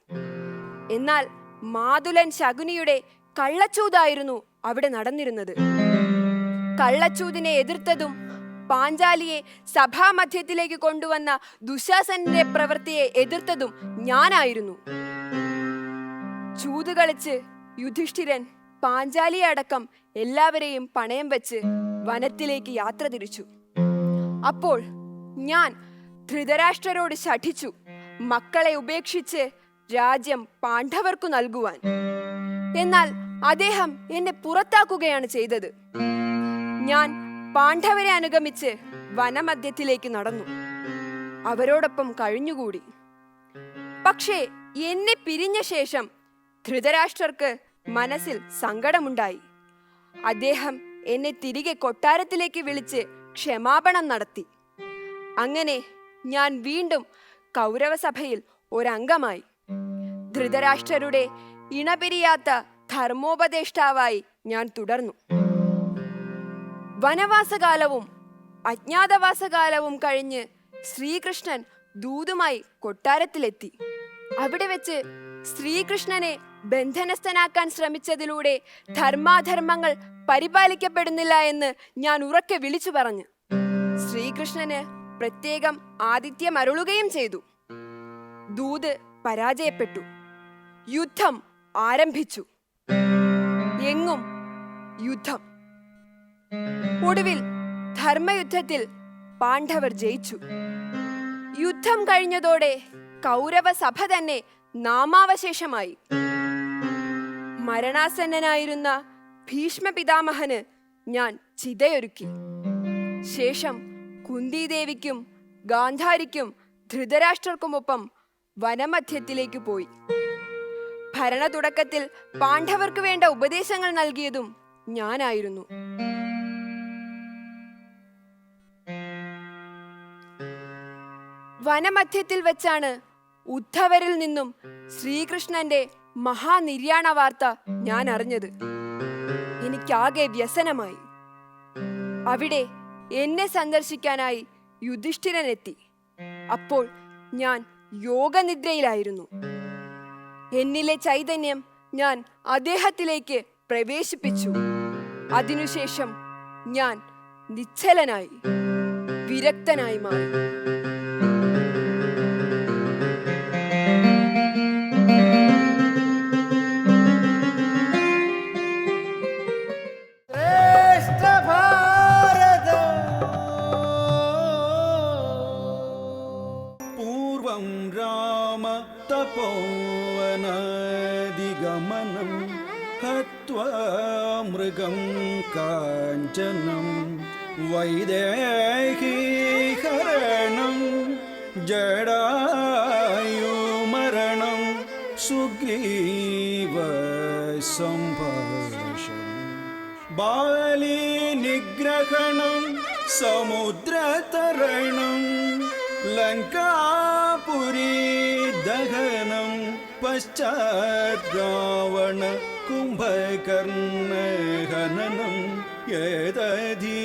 എന്നാൽ മാതുലൻ ശകുനിയുടെ കള്ളച്ചൂതായിരുന്നു അവിടെ നടന്നിരുന്നത്. കള്ളച്ചൂതിനെ എതിർത്തതും പാഞ്ചാലിയെ സഭാമധ്യത്തിലേക്ക് കൊണ്ടുവന്ന ദുശാസനന്റെ പ്രവൃത്തിയെ എതിർത്തതും ഞാനായിരുന്നു. ചൂതുകളിച്ച് യുധിഷ്ഠിരൻ പാഞ്ചാലിയെ അടക്കം എല്ലാവരെയും പണയം വെച്ച് വനത്തിലേക്ക് യാത്ര തിരിച്ചു. അപ്പോൾ ഞാൻ ധൃതരാഷ്ട്രരോട് ശഠിച്ചു മക്കളെ ഉപേക്ഷിച്ച് രാജ്യം പാണ്ഡവർക്കു നൽകുവാൻ. എന്നാൽ അദ്ദേഹം എന്നെ പുറത്താക്കുകയാണ് ചെയ്തത്. ഞാൻ പാണ്ഡവരെ അനുഗമിച്ച് വനമധ്യത്തിലേക്ക് നടന്നു, അവരോടൊപ്പം കഴിഞ്ഞുകൂടി. പക്ഷേ എന്നെ പിരിഞ്ഞ ശേഷം ധൃതരാഷ്ട്രർക്ക് മനസ്സിൽ സങ്കടമുണ്ടായി. അദ്ദേഹം എന്നെ തിരികെ കൊട്ടാരത്തിലേക്ക് വിളിച്ച് ക്ഷമാപണം നടത്തി. അങ്ങനെ ഞാൻ വീണ്ടും കൗരവസഭയിൽ ഒരംഗമായി. ധൃതരാഷ്ട്രരുടെ ഇണപിരിയാത്ത ധർമ്മോപദേഷ്ടാവായി ഞാൻ തുടർന്നു. വനവാസകാലവും അജ്ഞാതവാസകാലവും കഴിഞ്ഞ് ശ്രീകൃഷ്ണൻ ദൂതുമായി കൊട്ടാരത്തിലെത്തി. അവിടെ വെച്ച് ശ്രീകൃഷ്ണനെ ബന്ധനസ്ഥനാക്കാൻ ശ്രമിച്ചതിലൂടെ ധർമാധർമ്മങ്ങൾ പരിപാലിക്കപ്പെടുന്നില്ല എന്ന് ഞാൻ ഉറക്കെ വിളിച്ചു പറഞ്ഞു. ശ്രീകൃഷ്ണന് പ്രത്യേകം ആതിഥ്യം അരുളുകയും ചെയ്തു. ദൂത് പരാജയപ്പെട്ടു. യുദ്ധം ആരംഭിച്ചു. എങ്ങും യുദ്ധം. ഒടുവിൽ ധർമ്മയുദ്ധത്തിൽ പാണ്ഡവർ ജയിച്ചു. യുദ്ധം കഴിഞ്ഞതോടെ കൗരവസഭ തന്നെ നാമാവശേഷമായി. മരണാസന്നനായിരുന്ന ഭീഷ്മ പിതാമഹന് ഞാൻ ചിതയൊരുക്കി. ശേഷം കുന്തിദേവിക്കും ഗാന്ധാരിക്കും ധൃതരാഷ്ട്രർക്കുമൊപ്പം വനമധ്യത്തിലേക്ക് പോയി. ഭരണതുടക്കത്തിൽ പാണ്ഡവർക്ക് വേണ്ട ഉപദേശങ്ങൾ നൽകിയതും ഞാനായിരുന്നു. വനമധ്യത്തിൽ വെച്ചാണ് ഉദ്ധവരിൽ നിന്നും ശ്രീകൃഷ്ണന്റെ മഹാനിര്യാണ വാർത്ത ഞാൻ അറിഞ്ഞത്. എനിക്കാകെ വ്യസനമായി. അവിടെ എന്നെ സന്ദർശിക്കാനായി യുധിഷ്ഠിരനെത്തി. അപ്പോൾ ഞാൻ യോഗനിദ്രയിലായിരുന്നു. എന്നിലെ ചൈതന്യം ഞാൻ അദ്ദേഹത്തിലേക്ക് പ്രവേശിപ്പിച്ചു. അതിനുശേഷം ഞാൻ നിശ്ചലനായി, വിരക്തനായി മാറി. പൂർവം രാമ തപോവനാദിഗമനം ഹത്വാ മൃഗം കാഞ്ചനം വൈദേഹീഹരണം ജടായുമരണം സുഗ്രീവ സംഭാഷണം ബാലി നിഗ്രഹണം സമുദ്രതരണം ലങ്കാപുരി ദഹനം പശ്ചാത് രാവണ കുംഭകർണ ഹനനം യദധി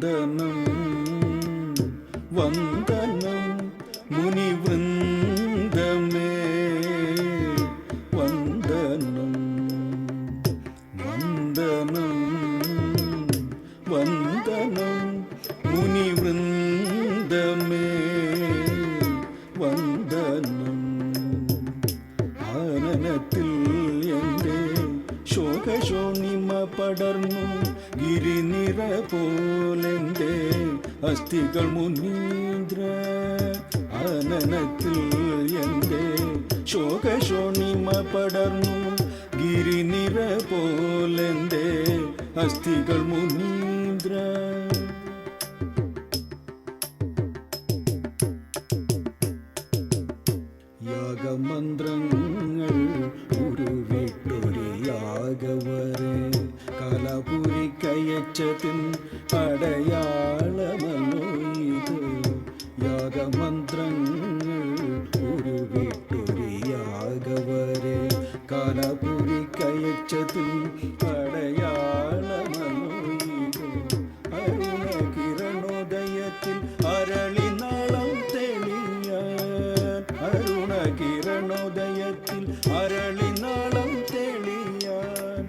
വന്ദനം വന്ദനം മുനിവൃന്ദമേ വന്ദനം വന്ദനം വന്ദനം മുനിവൃന്ദമേ വന്ദനം ആനനത്തിൽ എൻ്റെ ശോകശോണിമ പടർന്നു ഗിരിനിര പോലെൻ്റെ അസ്ഥികൾ മുനീന്ദ്ര ആനനത്തിൽ എൻ്റെ ശോകശോണിമ പടർന്നു ഗിരിനിര പോലെൻ്റെ അസ്ഥികൾ മുനീന്ദ്ര യാഗമന്ത്രങ്ങൾ ഉരുവിട്ടൊരിയാകവരെ കലപുരിക്കയച്ചതിൻ അടയാളമല്ലോ ഇത് യാഗമന്ത്രങ്ങൾ ഉരുവിട്ടൊരിയാകവരെ കലപുരിക്കയച്ചതിൻ അടയാളമല്ലോ ഇത് അരുണകിരണോദയത്തിൽ അരളിനാളം തെളിയാൻ അരുണകിരണോദയത്തിൽ അരളിനാളം തെളിയാൻ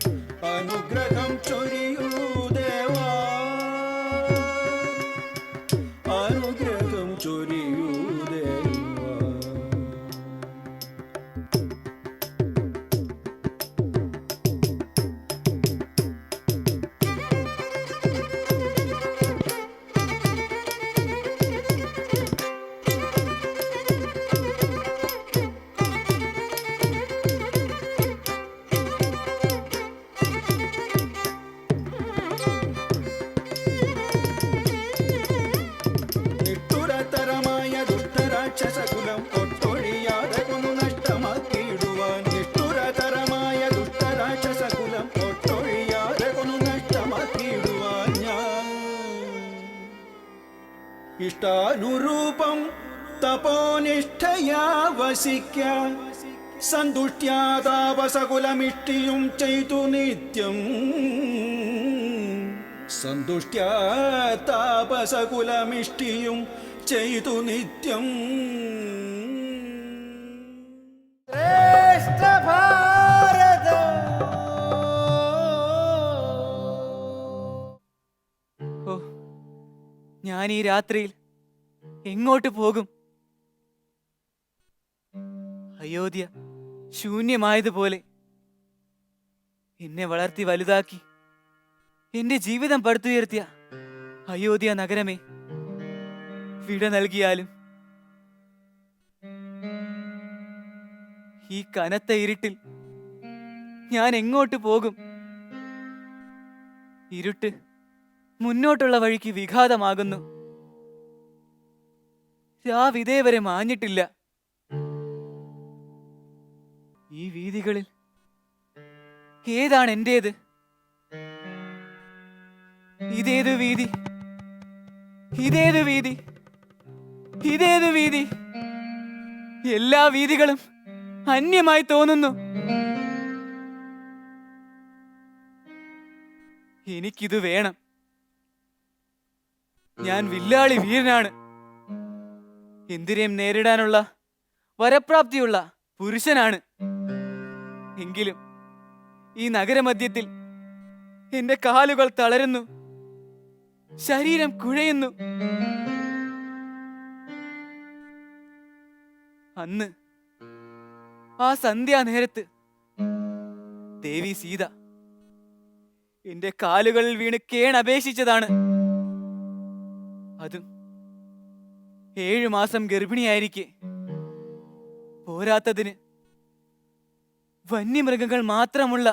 അനുഗ്രഹം ചൊരിയൂ ദേവാ അനുഗ്രഹം ചൊരിയൂ ദേവാ നിഷ്ഠുരതരമായ ദുഷ്ടരാക്ഷസകുലം ഒട്ടൊഴിയാതെ കൊന്നു നഷ്ടമാക്കിയിടുവാൻ നിഷ്ഠുരതരമായ ദുഷ്ടരാക്ഷസകുലം ഒട്ടൊഴിയാതെ കൊന്നു നഷ്ടമാക്കിയിടുവാൻ ഞാൻ ഇഷ്ടാനുരൂപം തപോനിഷ്ഠയാ വസിക്കാൻ സന്തുഷ്ട്യാ താപസകുലമിഷ്ടിയും ചെയ്തു നിത്യം സന്തുഷ്ട്യാ താപസകുലമിഷ്ടിയും ചെയ്തു നിത്യം ശ്രേഷ്ഠ ഭാരതം. ഓ, ഞാൻ ഈ രാത്രിയിൽ എങ്ങോട്ട് പോകും? അയോധ്യ ശൂന്യമായതുപോലെ എന്നെ വളർത്തി വലുതാക്കി എന്റെ ജീവിതം പടുത്തുയർത്തിയ അയോധ്യ നഗരമേ, വിട നൽകിയാലും ഈ കനത്ത ഇരുട്ടിൽ ഞാൻ എങ്ങോട്ട് പോകും? ഇരുട്ട് മുന്നോട്ടുള്ള വഴിക്ക് വിഘാതമാകുന്നു. രാവിതേവരെ മാഞ്ഞിട്ടില്ല. ഈ വീഥികളിൽ ഏതാണ് എന്റേത്? ഇതേതു വീതി? ഇതേതു വീതി? ഇതേതു വീതി? എല്ലാ വീഥികളും അന്യമായി തോന്നുന്നു. എനിക്കിത് വേണം. ഞാൻ വില്ലാളി വീരനാണ്. എന്തിനേയും നേരിടാനുള്ള വരപ്രാപ്തിയുള്ള പുരുഷനാണ്. എങ്കിലും ഈ നഗരമധ്യത്തിൽ എന്റെ കാലുകൾ തളരുന്നു, ശരീരം കുഴയുന്നു. അന്ന് ആ സന്ധ്യാനേരത്ത് ദേവി സീത എന്റെ കാലുകളിൽ വീണ് കേണപേക്ഷിച്ചതാണ്. അതും 7 മാസം ഗർഭിണിയായിരിക്കെ. പോരാത്തതിന് വന്യമൃഗങ്ങൾ മാത്രമുള്ള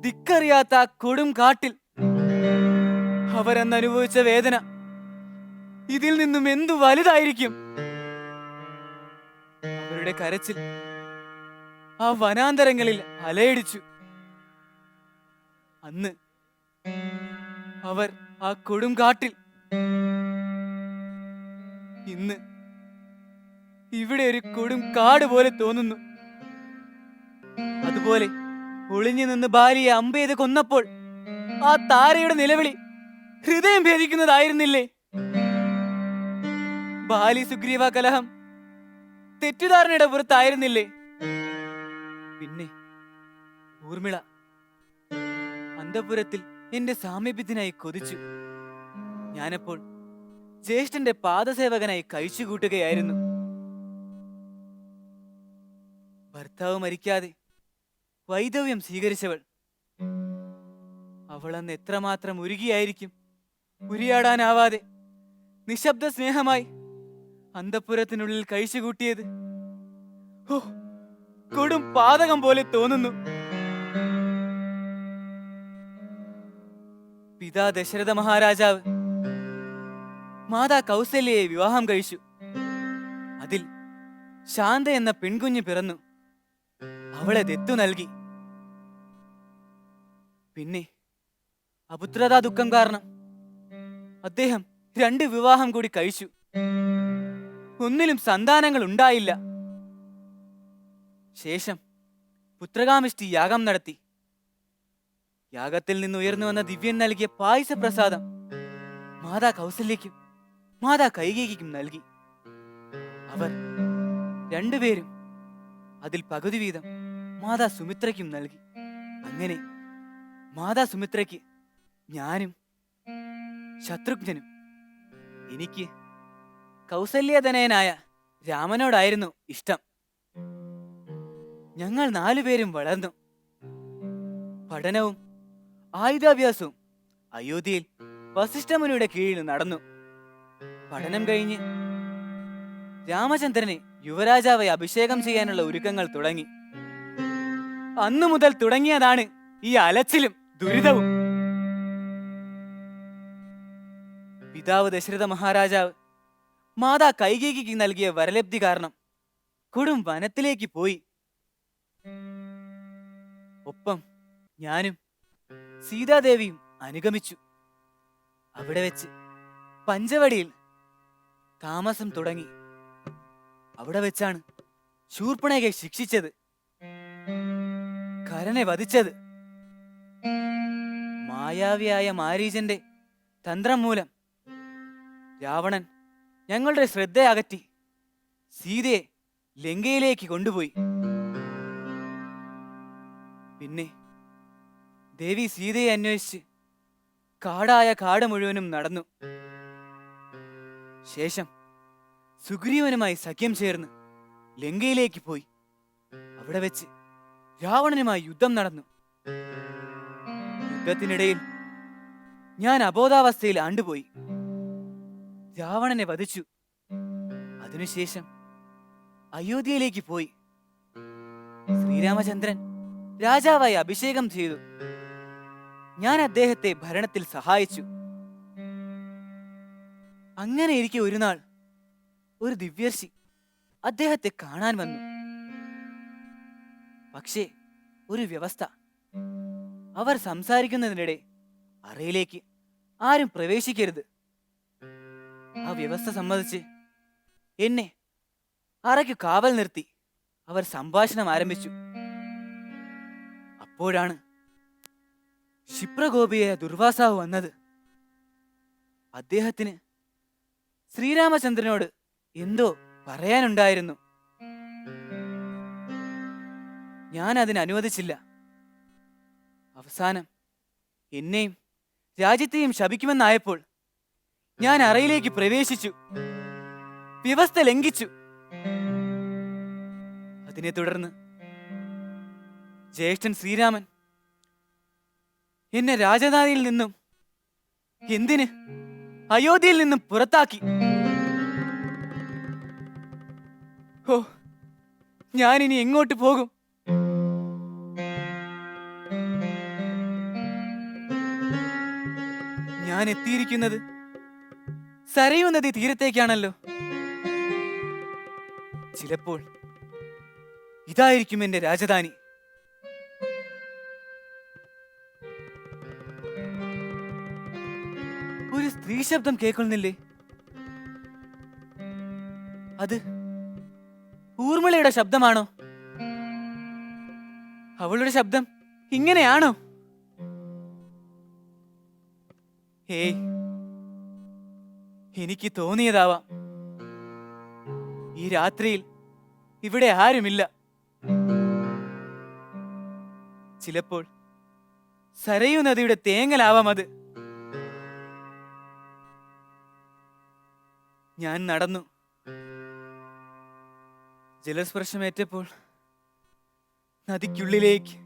ദിക്കറിയാത്ത ആ കൊടും കാട്ടിൽ അവരന്ന് അനുഭവിച്ച വേദന ഇതിൽ നിന്നും എന്തു വലുതായിരിക്കും? അവരുടെ കരച്ചിൽ ആ വനാന്തരങ്ങളിൽ അലയടിച്ചു. അന്ന് അവർ ആ കൊടും കാട്ടിൽ, ഇന്ന് ഇവിടെ ഒരു കൊടും കാട് പോലെ തോന്നുന്നു. അതുപോലെ ഒളിഞ്ഞു നിന്ന് ഭാര്യയെ അമ്പെയ്ത് കൊന്നപ്പോൾ ആ താരയുടെ നിലവിളി ഹൃദയം ഭേദിക്കുന്നതായിരുന്നില്ലേ? ബാലി സുഗ്രീവ കലഹം തെറ്റുധാരണയുടെ പുറത്തായിരുന്നില്ലേ? പിന്നെ ഊർമിള അന്തഃപുരത്തിൽ എന്റെ സാമീപ്യത്തിനായി കൊതിച്ചു. ഞാനപ്പോൾ ജ്യേഷ്ഠന്റെ പാദസേവകനായി കഴിച്ചുകൂട്ടുകയായിരുന്നു. ഭർത്താവ് മരിക്കാതെ വൈധവ്യം സ്വീകരിച്ചവൾ. അവളന്ന് എത്രമാത്രം ഉരുകിയായിരിക്കും ഉരിയാടാനാവാതെ നിശബ്ദ സ്നേഹമായി അന്തഃപുരത്തിനുള്ളിൽ കഴിച്ചുകൂട്ടിയത്. ഓ, കൊടും പാതകം പോലെ തോന്നുന്നു. പിതാ ദശരഥ മഹാരാജാവ് മാതാ കൗസല്യയെ വിവാഹം കഴിച്ചു. അതിൽ ശാന്ത എന്ന പെൺകുഞ്ഞ് പിറന്നു. അവളെ ദത്തു നൽകി. പിന്നെ അപുത്രതാ ദുഃഖം കാരണം അദ്ദേഹം 2 വിവാഹം കൂടി കഴിച്ചു. ഒന്നിലും സന്താനങ്ങൾ ഉണ്ടായില്ല. ശേഷം പുത്രകാമിഷ്ടി യാഗം നടത്തി. യാഗത്തിൽ നിന്ന് ഉയർന്നു വന്ന ദിവ്യൻ നൽകിയ പായസപ്രസാദം മാതാ കൗസല്യയ്ക്കും മാതാ കൈകേയിക്കും നൽകി. അവർ 2 പേരും അതിൽ പകുതി വീതം മാതാ സുമിത്രയ്ക്കും നൽകി. അങ്ങനെ മാതാ സുമിത്രയ്ക്ക് ഞാനും ശത്രുഘ്നനും, എനിക്ക് കൗസല്യതനയനായ രാമനോടായിരുന്നു ഇഷ്ടം. ഞങ്ങൾ 4 പേരും വളർന്നു. പഠനവും ആയുധാഭ്യാസവും അയോധ്യയിൽ വസിഷ്ഠമുനിയുടെ കീഴിൽ നടന്നു. പഠനം കഴിഞ്ഞ് രാമചന്ദ്രനെ യുവരാജാവായി അഭിഷേകം ചെയ്യാനുള്ള ഒരുക്കങ്ങൾ തുടങ്ങി. അന്നു മുതൽ തുടങ്ങിയതാണ് ഈ അലച്ചിലും ദുരിതവും. പിതാവ് ദശരഥ മഹാരാജാവ് മാതാ കൈകേയിക്ക് നൽകിയ വരലബ്ധി കാരണം കൊടും വനത്തിലേക്ക് പോയി. ഒപ്പം ഞാനും സീതാദേവിയും അനുഗമിച്ചു. അവിടെ വെച്ച് പഞ്ചവടിയിൽ താമസം തുടങ്ങി. അവിടെ വെച്ചാണ് ശൂർപ്പണഖയെ ശിക്ഷിച്ചത്, കരനെ വധിച്ചത്. മായാവിയായ മാരീചന്റെ തന്ത്രം മൂലം രാവണൻ ഞങ്ങളുടെ ശ്രദ്ധ അകറ്റി സീതയെ ലങ്കയിലേക്ക് കൊണ്ടുപോയി. പിന്നെ ദേവി സീതയെ അന്വേഷിച്ച് കാടായ കാട് മുഴുവനും നടന്നു. ശേഷം സുഗ്രീവനുമായി സഖ്യം ചേർന്ന് ലങ്കയിലേക്ക് പോയി. അവിടെ വെച്ച് രാവണനുമായി യുദ്ധം നടന്നു. യുദ്ധത്തിനിടയിൽ ഞാൻ അബോധാവസ്ഥയിൽ ആണ്ടുപോയി. രാവണനെ വധിച്ചു. അതിനുശേഷം അയോധ്യയിലേക്ക് പോയി. ശ്രീരാമചന്ദ്രൻ രാജാവായി അഭിഷേകം ചെയ്തു. ഞാൻ അദ്ദേഹത്തെ ഭരണത്തിൽ സഹായിച്ചു. അങ്ങനെ ഇരിക്കെ ഒരു നാൾ ഒരു ദിവ്യർഷി അദ്ദേഹത്തെ കാണാൻ വന്നു. പക്ഷേ ഒരു വ്യവസ്ഥ. അവർ സംസാരിക്കുന്നതിനിടെ അറയിലേക്ക് ആരും പ്രവേശിക്കരുത്. ആ വ്യവസ്ഥ സമ്മതിച്ച് എന്നെ അറയ്ക്കു കാവൽ നിർത്തി അവർ സംഭാഷണം ആരംഭിച്ചു. അപ്പോഴാണ് ക്ഷിപ്രകോപിയായ ദുർവാസാവ് വന്നത്. അദ്ദേഹത്തിന് ശ്രീരാമചന്ദ്രനോട് എന്തോ പറയാനുണ്ടായിരുന്നു. ഞാൻ അതിന് അനുവദിച്ചില്ല. അവസാനം എന്നെയും രാജ്യത്തെയും ശപിക്കുമെന്നായപ്പോൾ ഞാൻ അറയിലേക്ക് പ്രവേശിച്ചു. വ്യവസ്ഥ ലംഘിച്ചു. അതിനെ തുടർന്ന് ജ്യേഷ്ഠൻ ശ്രീരാമൻ എന്നെ രാജധാനിയിൽ നിന്നും എന്തിന് അയോധ്യയിൽ നിന്നും പുറത്താക്കി. ഓ, ഞാനിനി എങ്ങോട്ട് പോകും? ഞാൻ എത്തിയിരിക്കുന്നത് സരയൂ നദി തീരത്തേക്കാണല്ലോ. ചിലപ്പോൾ ഇതായിരിക്കും എന്റെ രാജധാനി. ഒരു സ്ത്രീ ശബ്ദം കേൾക്കുന്നില്ലേ? അത് ഊർമിളയുടെ ശബ്ദമാണോ? അവളുടെ ശബ്ദം ഇങ്ങനെയാണോ? ഹേയ്, എനിക്ക് തോന്നിയതാവാം. ഈ രാത്രിയിൽ ഇവിടെ ആരുമില്ല. ചിലപ്പോൾ സരയൂ നദിയുടെ തേങ്ങലാവാം അത്. ഞാൻ നടന്നു. ജലസ്പർശമേറ്റപ്പോൾ നദിക്കുള്ളിലേക്ക്.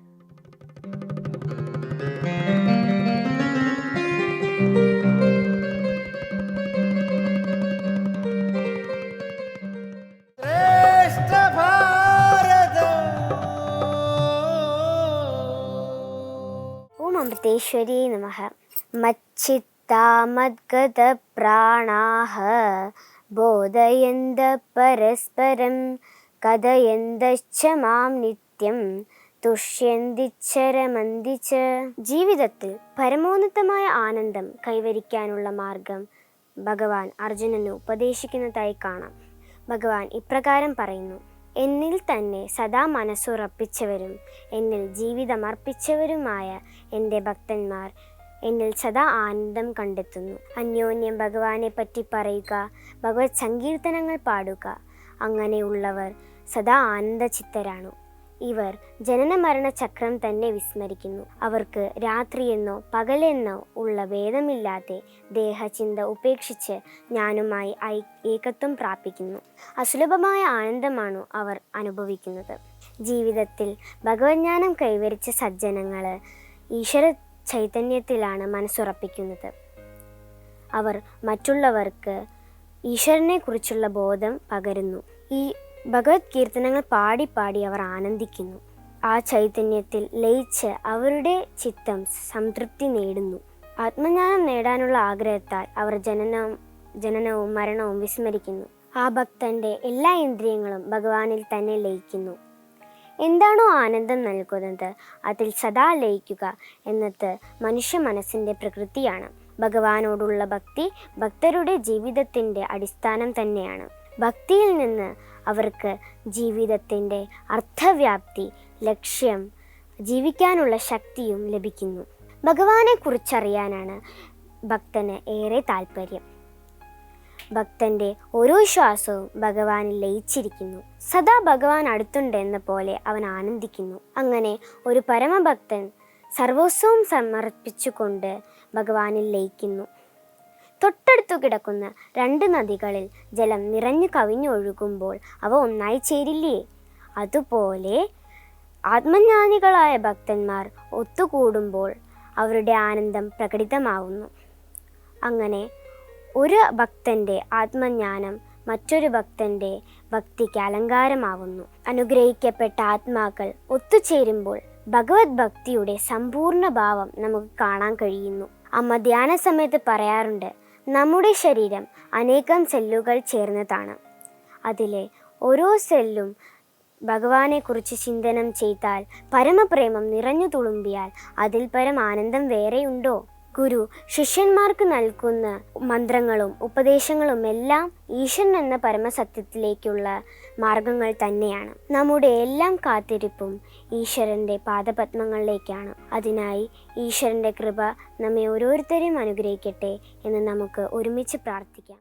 ശ്രേഷ്ഠ ഭാരതം. ഓം അമൃതേശ്വരി നമഃ. മച്ചിത്താമദ്ഗത പ്രാണാഃ ബോധയന്ത പരസ്പരം കഥയന്തശ്ച മാം നിത്യം തുഷ്യന്തിച്ചരമന്തി ച. ജീവിതത്തിൽ പരമോന്നതമായ ആനന്ദം കൈവരിക്കാനുള്ള മാർഗം ഭഗവാൻ അർജുനന് ഉപദേശിക്കുന്നതായി കാണാം. ഭഗവാൻ ഇപ്രകാരം പറയുന്നു: എന്നിൽ തന്നെ സദാ മനസ്സുറപ്പിച്ചവരും എന്നിൽ ജീവിതമർപ്പിച്ചവരുമായ എൻ്റെ ഭക്തന്മാർ എന്നിൽ സദാ ആനന്ദം കണ്ടെത്തുന്നു. അന്യോന്യം ഭഗവാനെ പറ്റി പറയുക, ഭഗവത് സങ്കീർത്തനങ്ങൾ പാടുക. അങ്ങനെയുള്ളവർ സദാ ആനന്ദചിത്തരാണു. ഇവർ ജനന മരണ ചക്രം തന്നെ വിസ്മരിക്കുന്നു. അവർക്ക് രാത്രിയെന്നോ പകലെന്നോ ഉള്ള ഭേദമില്ലാതെ ദേഹചിന്ത ഉപേക്ഷിച്ച് ഞാനുമായി ഏകത്വം പ്രാപിക്കുന്നു. അസുലഭമായ ആനന്ദമാണു അവർ അനുഭവിക്കുന്നത്. ജീവിതത്തിൽ ഭഗവജ്ഞാനം കൈവരിച്ച സജ്ജനങ്ങൾ ഈശ്വര ചൈതന്യത്തിലാണ് മനസ്സുറപ്പിക്കുന്നത്. അവർ മറ്റുള്ളവർക്ക് ഈശ്വരനെ കുറിച്ചുള്ള ബോധം പകരുന്നു. ഈ ഭഗവത് കീർത്തനങ്ങൾ പാടി പാടി അവർ ആനന്ദിക്കുന്നു. ആ ചൈതന്യത്തിൽ ലയിച്ച് അവരുടെ ചിത്തം സംതൃപ്തി നേടുന്നു. ആത്മജ്ഞാനം നേടാനുള്ള ആഗ്രഹത്താൽ അവർ ജനനവും മരണവും വിസ്മരിക്കുന്നു. ആ ഭക്തന്റെ എല്ലാ ഇന്ദ്രിയങ്ങളും ഭഗവാനിൽ തന്നെ ലയിക്കുന്നു. എന്താണോ ആനന്ദം നൽകുന്നത് അതിൽ സദാ ലയിക്കുക എന്നത് മനുഷ്യ മനസ്സിൻ്റെ പ്രകൃതിയാണ്. ഭഗവാനോടുള്ള ഭക്തി ഭക്തരുടെ ജീവിതത്തിൻ്റെ അടിസ്ഥാനം തന്നെയാണ്. ഭക്തിയിൽ നിന്ന് അവർക്ക് ജീവിതത്തിൻ്റെ അർത്ഥവ്യാപ്തി, ലക്ഷ്യം, ജീവിക്കാനുള്ള ശക്തിയും ലഭിക്കുന്നു. ഭഗവാനെ കുറിച്ചറിയാനാണ് ഭക്തന് ഏറെ താല്പര്യം. ഭക്തന്റെ ഓരോ ശ്വാസവും ഭഗവാനിൽ ലയിച്ചിരിക്കുന്നു. സദാ ഭഗവാൻ അടുത്തുണ്ട് എന്ന പോലെ അവൻ ആനന്ദിക്കുന്നു. അങ്ങനെ ഒരു പരമഭക്തൻ സർവസ്വവും സമർപ്പിച്ചുകൊണ്ട് ഭഗവാനിൽ ലയിക്കുന്നു. തൊട്ടടുത്തു കിടക്കുന്ന 2 നദികളിൽ ജലം നിറഞ്ഞു കവിഞ്ഞൊഴുകുമ്പോൾ അവ ഒന്നായി ചേരില്ലേ? അതുപോലെ ആത്മജ്ഞാനികളായ ഭക്തന്മാർ ഒത്തുകൂടുമ്പോൾ അവരുടെ ആനന്ദം പ്രകടിതമാവുന്നു. അങ്ങനെ ഒരു ഭക്തന്റെ ആത്മജ്ഞാനം മറ്റൊരു ഭക്തന്റെ ഭക്തിക്ക് അലങ്കാരമാവുന്നു. അനുഗ്രഹിക്കപ്പെട്ട ആത്മാക്കൾ ഒത്തുചേരുമ്പോൾ ഭഗവത് ഭക്തിയുടെ സമ്പൂർണ്ണ ഭാവം നമുക്ക് കാണാൻ കഴിയുന്നു. അമ്മ ധ്യാന സമയത്ത് പറയാറുണ്ട്, നമ്മുടെ ശരീരം അനേകം സെല്ലുകൾ ചേർന്നതാണ്. അതിലെ ഓരോ സെല്ലും ഭഗവാനെക്കുറിച്ച് ചിന്തനം ചെയ്താൽ, പരമപ്രേമം നിറഞ്ഞു തുളുമ്പിയാൽ അതിൽ പരം ആനന്ദം വേറെയുണ്ടോ? ഗുരു ശിഷ്യന്മാർക്ക് നൽകുന്ന മന്ത്രങ്ങളും ഉപദേശങ്ങളും എല്ലാം ഈശ്വരൻ എന്ന പരമസത്യത്തിലേക്കുള്ള മാർഗങ്ങൾ തന്നെയാണ്. നമ്മുടെ എല്ലാം കാത്തിരിപ്പും ഈശ്വരൻ്റെ പാദപത്മങ്ങളിലേക്കാണ്. അതിനായി ഈശ്വരൻ്റെ കൃപ നമ്മെ ഓരോരുത്തരെയും അനുഗ്രഹിക്കട്ടെ എന്ന് നമുക്ക് ഒരുമിച്ച് പ്രാർത്ഥിക്കാം.